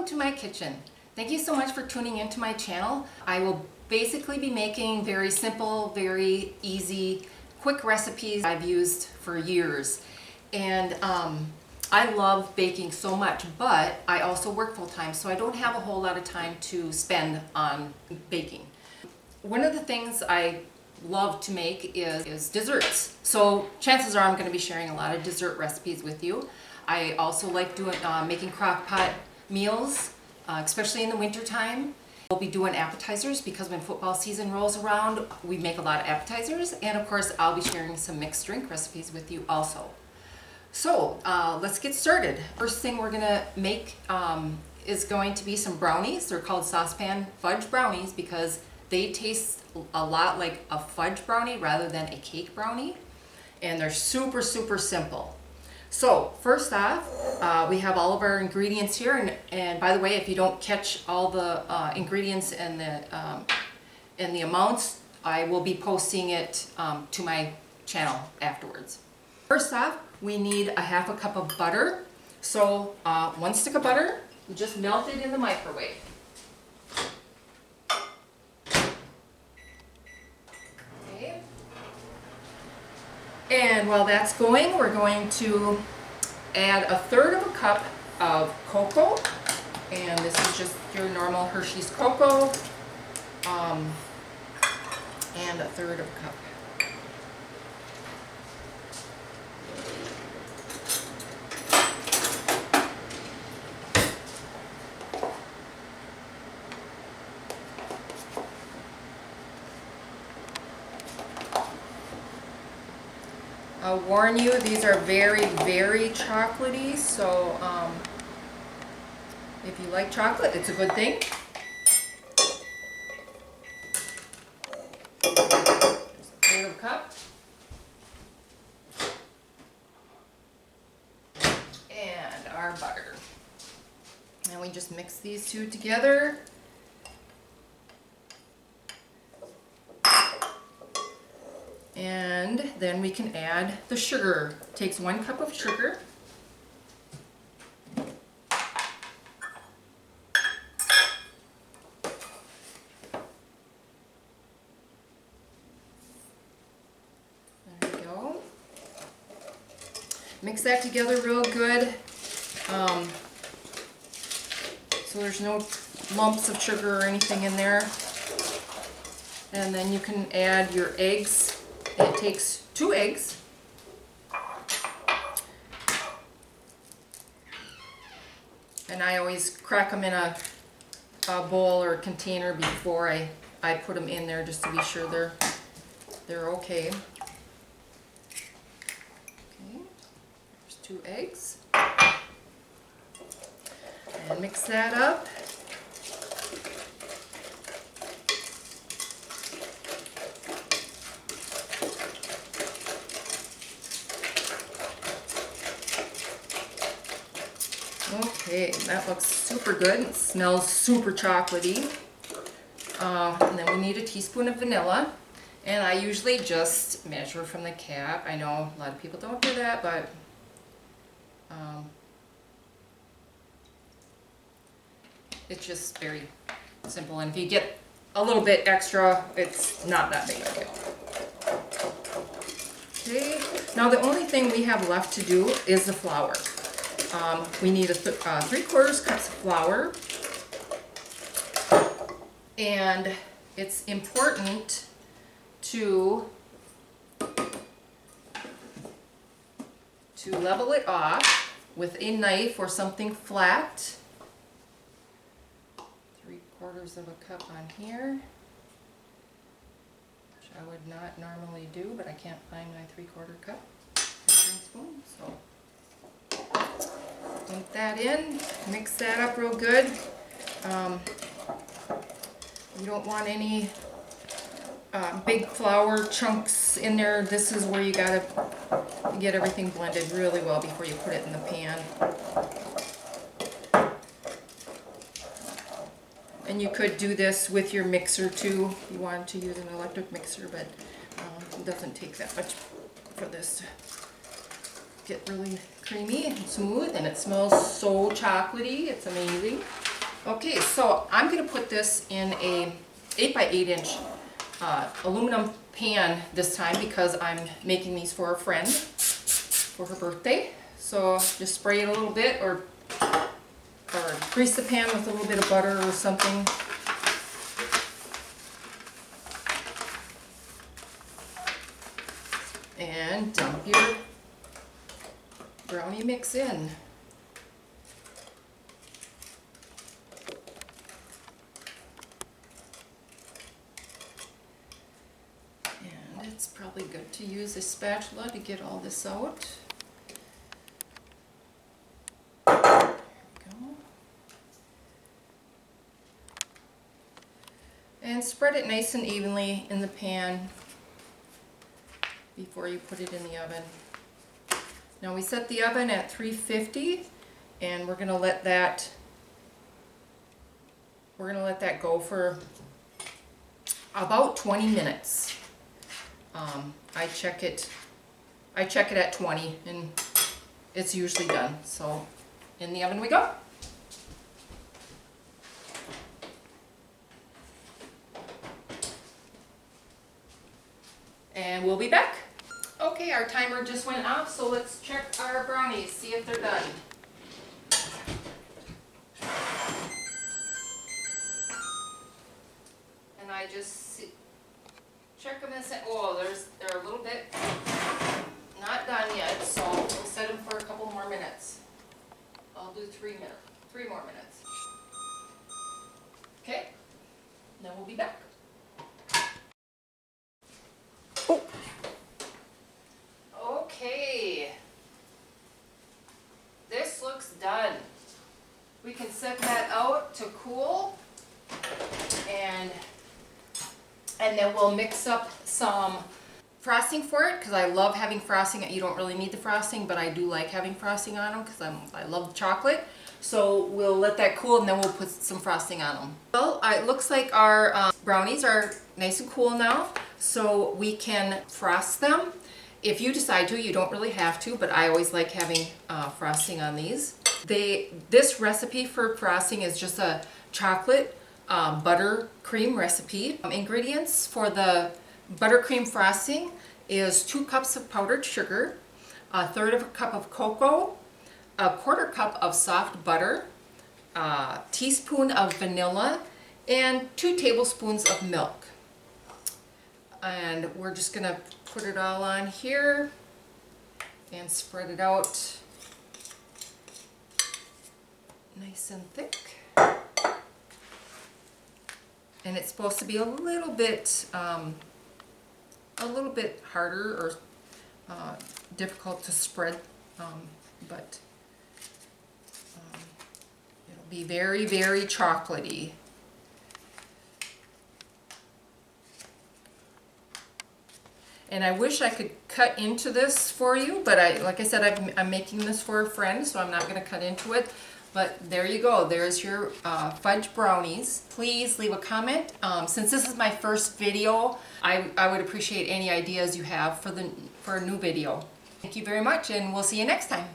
Welcome to my kitchen. Thank you so much for tuning into my channel. I will basically be making very simple, very easy, quick recipes I've used for years. And I love baking so much, but I also work full-time, so I don't have a whole lot of time to spend on baking. One of the things I love to make is desserts. So chances are I'm going to be sharing a lot of dessert recipes with you. I also like doing making crock pot meals, especially in the winter time. We'll be doing appetizers because when football season rolls around, we make a lot of appetizers. And of course, I'll be sharing some mixed drink recipes with you also. So let's get started. First thing we're gonna make is going to be some brownies. They're called saucepan fudge brownies because they taste a lot like a fudge brownie rather than a cake brownie. And they're super, super simple. So first off, we have all of our ingredients here, and by the way, if you don't catch all the ingredients and the amounts, I will be posting it to my channel afterwards. First off, we need a half a cup of butter. So 1 stick of butter, just melt it in the microwave. Okay. And while that's going, we're going to add 1/3 of a cup of cocoa, and this is just your normal Hershey's cocoa, and 1/3 of a cup. I'll warn you, these are very, very chocolatey, so if you like chocolate, it's a good thing. Just 1/3 of a cup. And our butter. And we just mix these two together. And then we can add the sugar. It takes 1 cup of sugar. There we go. Mix that together real good. So there's no lumps of sugar or anything in there. And then you can add your eggs. It takes 2 eggs. And I always crack them in a bowl or a container before I put them in there, just to be sure they're okay. Okay, there's 2 eggs. And mix that up. Okay, that looks super good. It smells super chocolatey. And then we need a teaspoon of vanilla. And I usually just measure from the cap. I know a lot of people don't do that, but it's just very simple. And if you get a little bit extra, it's not that big of a deal. Okay, now the only thing we have left to do is the flour. We need 3/4 cups of flour, and it's important to level it off with a knife or something flat. 3/4 of a cup on here, which I would not normally do, but I can't find my 3/4 cup measuring spoon, so. Dump that in, mix that up real good. You don't want any big flour chunks in there. This is where you gotta get everything blended really well before you put it in the pan. And you could do this with your mixer too, if you wanted to use an electric mixer, but it doesn't take that much for this to get really creamy and smooth, and it smells so chocolatey. It's amazing. Okay, so I'm going to put this in a 8x8 inch aluminum pan this time because I'm making these for a friend for her birthday. So just spray it a little bit or grease the pan with a little bit of butter or something. And dump your brownie mix in. And it's probably good to use a spatula to get all this out. There we go. And spread it nice and evenly in the pan before you put it in the oven. Now we set the oven at 350 and we're gonna let that go for about 20 minutes. I check it at 20 and it's usually done. So in the oven we go. And we'll be back. Okay, our timer just went off, so let's check our brownies, see if they're done. And I just check them and say, oh, they're a little bit not done yet, so we'll set them for a couple more minutes. I'll do 3 more minutes. Okay, then we'll be back. Oh. Okay, this looks done. We can set that out to cool, and then we'll mix up some frosting for it because I love having frosting. You don't really need the frosting, but I do like having frosting on them because I love chocolate. So we'll let that cool and then we'll put some frosting on them. Well, it looks like our brownies are nice and cool now, so we can frost them. If you decide to, you don't really have to, but I always like having frosting on these. This recipe for frosting is just a chocolate buttercream recipe. Ingredients for the buttercream frosting is 2 cups of powdered sugar, 1/3 of a cup of cocoa, 1/4 cup of soft butter, a teaspoon of vanilla, and 2 tablespoons of milk. And we're just gonna put it all on here and spread it out nice and thick. And it's supposed to be a little bit harder or difficult to spread, but it'll be very, very chocolatey. And I wish I could cut into this for you, but like I said, I'm making this for a friend, so I'm not going to cut into it. But there you go. There's your fudge brownies. Please leave a comment. Since this is my first video, I would appreciate any ideas you have for a new video. Thank you very much, and we'll see you next time.